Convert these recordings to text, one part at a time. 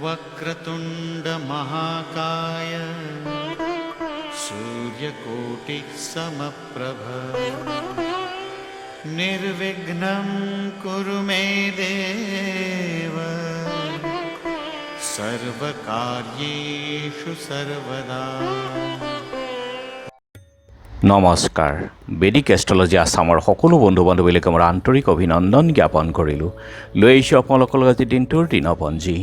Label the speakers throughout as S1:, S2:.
S1: वक्रतुंड महाकाय सूर्यकोटि समप्रभ निर्विघ्नं कुरु मे देव सर्वकार्येषु सर्वदा।
S2: নমস্কাৰ। বেদিক এষ্ট্ৰলজি আছামৰ সকলো বন্ধু বান্ধৱীলৈকে মোৰ আন্তৰিক অভিনন্দন জ্ঞাপন কৰিলোঁ। লৈ আহিছোঁ আপোনালোকৰ আজি দিনটোৰ দিনপঞ্জী।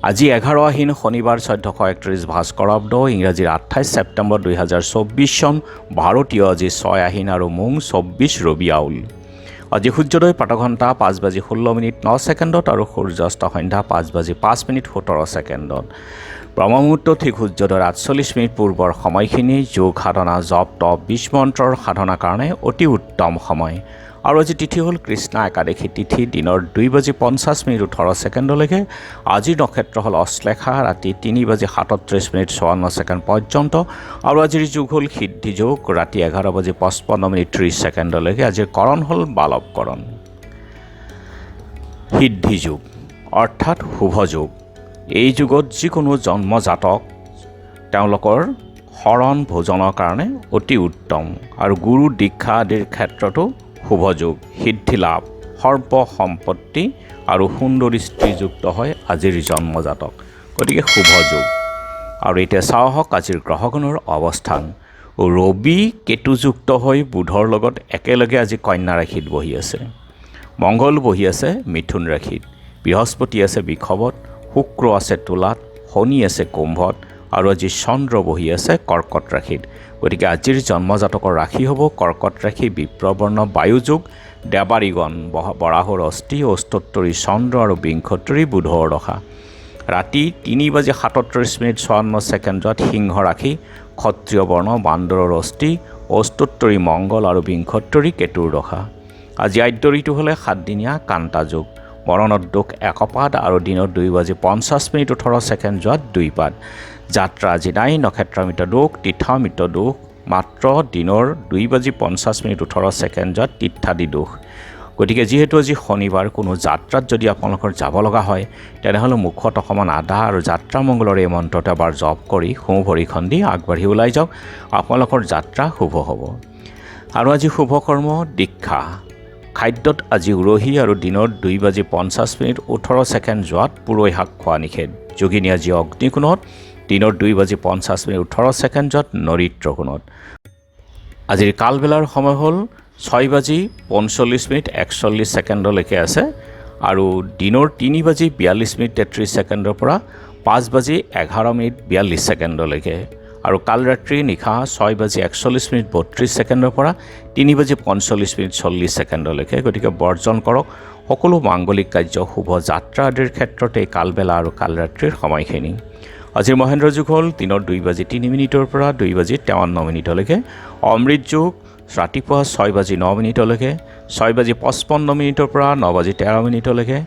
S2: আজি 11 আহিন শনিবাৰ 1431 ভাস্কৰাব্দ, ইংৰাজীৰ 28 ছেপ্টেম্বৰ 2024 চন, ভাৰতীয় আজি 6 আহিন আৰু মোং 24 ৰবি আউল। আজি সূৰ্যোদয় প্ৰাতঃঘণ্টা 5:16:09 আৰু সূৰ্যাস্ত সন্ধ্যা 5:05:17। ব্ৰহ্মমুহূৰ্ত ঠিক সূৰ্যোদয়ৰ 48 পূৰ্বৰ সময়খিনি যোগ সাধনা, জপ তপ, বিশ মন্ত্ৰৰ সাধনাৰ কাৰণে অতি উত্তম সময়। আৰু আজি তিথি হ'ল কৃষ্ণ একাদশী তিথি, দিনৰ 2:50:18 আজিৰ নক্ষত্ৰ হ'ল অশ্লেষা, ৰাতি 3:37:54 পৰ্যন্ত। আৰু আজিৰ যুগ হ'ল সিদ্ধি যোগ, ৰাতি 11:55:30 আজিৰ কৰণ হ'ল বালৱকৰণ। সিদ্ধি যোগ অৰ্থাৎ শুভ যোগ। এই যুগত যিকোনো জন্মজাতক তেওঁলোকৰ শৰণ ভোজনৰ কাৰণে অতি উত্তম, আৰু গুৰু দীক্ষা আদিৰ ক্ষেত্ৰতো শুভ যোগ। সিদ্ধি লাভ, সৰ্ব সম্পত্তি আৰু সুন্দৰী স্ত্ৰীযুক্ত হয় আজিৰ জন্মজাতক, গতিকে শুভ যোগ। আৰু এতিয়া চাওঁ আহক আজিৰ গ্ৰহগণৰ অৱস্থান। ৰবি কেতুযুক্ত হৈ বুধৰ লগত একেলগে আজি কন্যা ৰাশিত বহি আছে, মংগল বহি আছে মিথুন ৰাশিত, বৃহস্পতি আছে বৃষভত, শুক্ৰ আছে তুলাত, শনি আছে কুম্ভত, আৰু আজি চন্দ্ৰ বহি আছে কৰ্কট ৰাশিত। গতিকে আজিৰ জন্মজাতকৰ ৰাশি হ'ব কৰ্কট ৰাশি, বিপ্ৰবৰ্ণ বায়ুযোগ, দেৱাৰীগণ বৰাহৰ অস্থি, অষ্টোত্তৰী চন্দ্ৰ আৰু বিংশোত্তৰী বুধৰ দশা। ৰাতি 3:37:54 সিংহ ৰাশি, ক্ষত্ৰিয় বৰ্ণ বান্দৰৰ অস্থি, অষ্টোত্তৰী মংগল আৰু বিংশোত্তৰী কেতুৰ দশা। আজি আদ্য ঋতু হ'লে 7 দিনীয়া কান্তা যোগ, মৰণৰ দোষ 1 পাদ আৰু দিনৰ 2:50:18 2 পাদ। যাত্ৰা আজি নাই, নক্ষত্ৰামিত দোষ, তীৰ্থামিত দোষ মাত্ৰ দিনৰ 2:50:18 তীৰ্থাদি দোষ। গতিকে যিহেতু আজি শনিবাৰ, কোনো যাত্ৰাত যদি আপোনালোকৰ যাব লগা হয় তেনেহ'লে মুখত অকণমান আদা আৰু যাত্ৰা মংগলৰ এই মন্ত্ৰটো এবাৰ জপ কৰি সোঁ ভৰিখন দি আগবাঢ়ি ওলাই যাওক, আপোনালোকৰ যাত্ৰা শুভ হ'ব। আৰু আজি শুভ কৰ্ম দীক্ষা। খাদ্যত আজি উৰহী আৰু দিনৰ 2:50:18 পুৰৈ শাক খোৱা নিষেধ। যোগিনী আজি অগ্নিকোণত, দিনৰ 2:50:18 নৰিত্ৰ কোণত। আজিৰ কালবেলাৰ সময় হ'ল 6:45:41 আছে, আৰু দিনৰ 3:42:33 পৰা 5:11:42। আৰু কাল ৰাত্ৰি নিশা 6:41:32 পৰা 3:45:40। গতিকে বৰ্জন কৰক সকলো মাংগলিক কাৰ্য, শুভ যাত্ৰা আদিৰ ক্ষেত্ৰত এই কালবেলা আৰু কাল ৰাত্ৰিৰ সময়খিনি। আজিৰ মহেন্দ্ৰ যুগ হ'ল দিনৰ 2:03 পৰা 2:53। অমৃত যুগ ৰাতিপুৱা 6:09, 6:55 পৰা 9:13,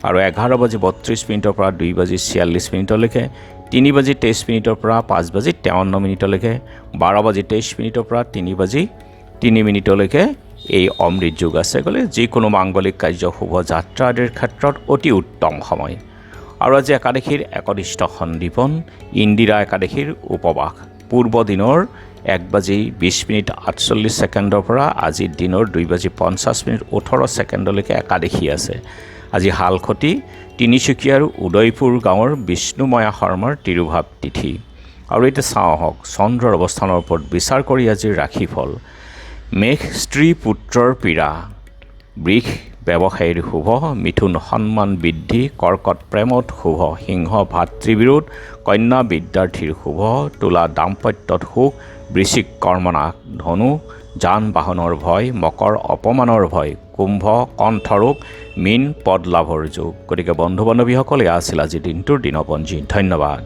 S2: আৰু 11:32 পৰা 2:46, 3:23 পৰা 5:53, 12:23 পৰা 3:03 এই অমৃত যুগ আছে। গ'লে যিকোনো মাংগলিক কাৰ্য, শুভ যাত্ৰা আদিৰ ক্ষেত্ৰত অতি উত্তম সময়। আৰু আজি একাদশীৰ একনিষ্ঠ সন্দীপন, ইন্দিৰা একাদশীৰ উপবাস। পূৰ্ব দিনৰ 1:20:48 পৰা আজিৰ দিনৰ 2:50:18 একাদশী আছে। আজি হালখতি তিনিচুকীয়াৰ উদয়পুৰ গাঁৱৰ বিষ্ণুময়া শৰ্মাৰ তিৰুভাৱ তিথি। আৰু এতিয়া চাওঁ আহক চন্দ্ৰৰ অৱস্থানৰ ওপৰত বিচাৰ কৰি আজিৰ ৰাশিফল। মেঘ স্ত্ৰী পুত্ৰৰ পীড়া, বৃষ ব্যৱসায়ীৰ শুভ, মিথুন সন্মান বৃদ্ধি, কৰ্কট প্ৰেমত শুভ, সিংহ ভাতৃবিৰোধ, কন্যা বিদ্যাৰ্থীৰ শুভ, তুলা দাম্পত্যত সুখ, বৃশ্চিক কৰ্মনাশ, ধনু যান বাহনৰ ভয়, মকৰ অপমানৰ ভয়, কুম্ভ কণ্ঠৰোগ, মীন পদ লাভৰ যোগ। গতিকে বন্ধু বান্ধৱীসকল, এয়া আছিল আজি দিনটোৰ দিনপঞ্জী। ধন্যবাদ।